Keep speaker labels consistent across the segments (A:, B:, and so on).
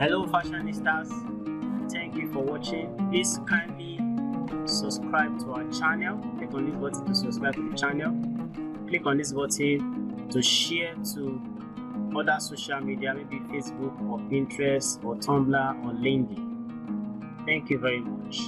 A: Hello fashionistas, thank you for watching. Please kindly subscribe to our channel. Click on this button to subscribe to the channel. Click on this button to share to other social media, maybe Facebook or Pinterest or Tumblr or LinkedIn. Thank you very much.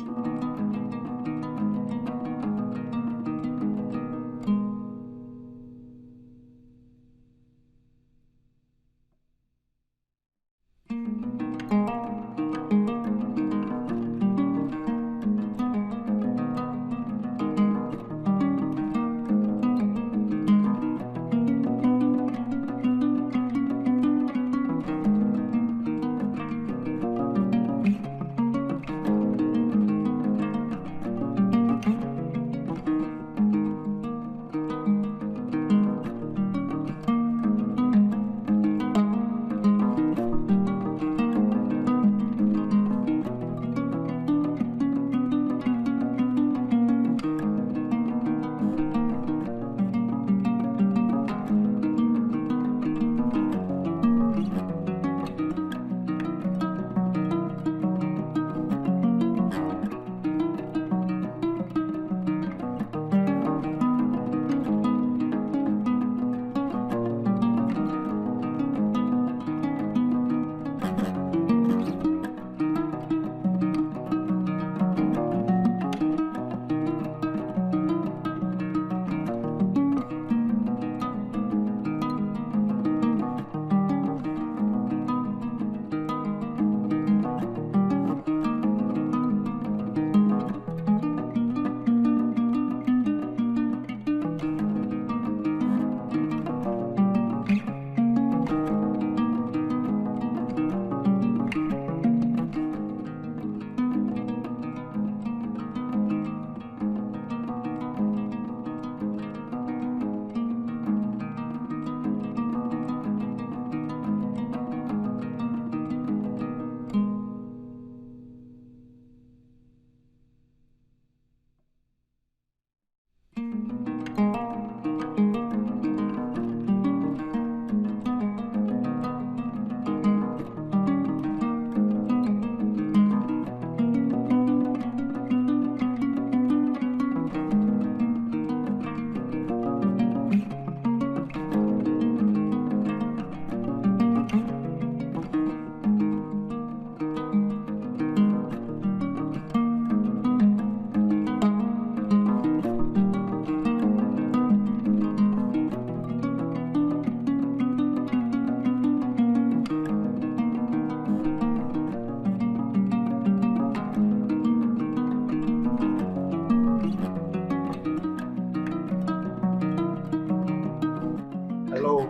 B: Hello,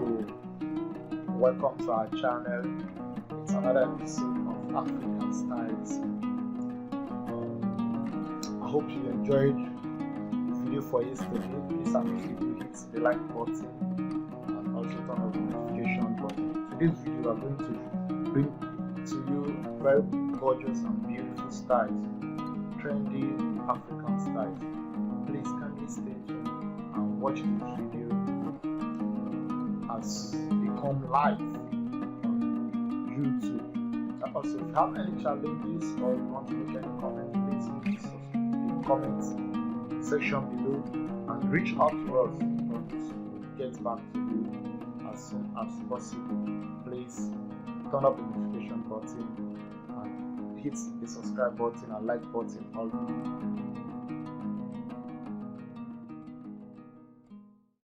B: welcome to our channel. It's another episode of African Styles. I hope you enjoyed the video for yesterday. Please hit the like button and also turn on the notification button. Today's video we are going to bring to you very gorgeous and beautiful styles, trendy African styles. Please kindly stay tuned and watch this video as they come live on YouTube. And also, if you have any challenges or you want to make any comments, please use the comment section below and reach out to us for us to get back to you as soon as possible. Please turn up the notification button and hit the subscribe button and like button also.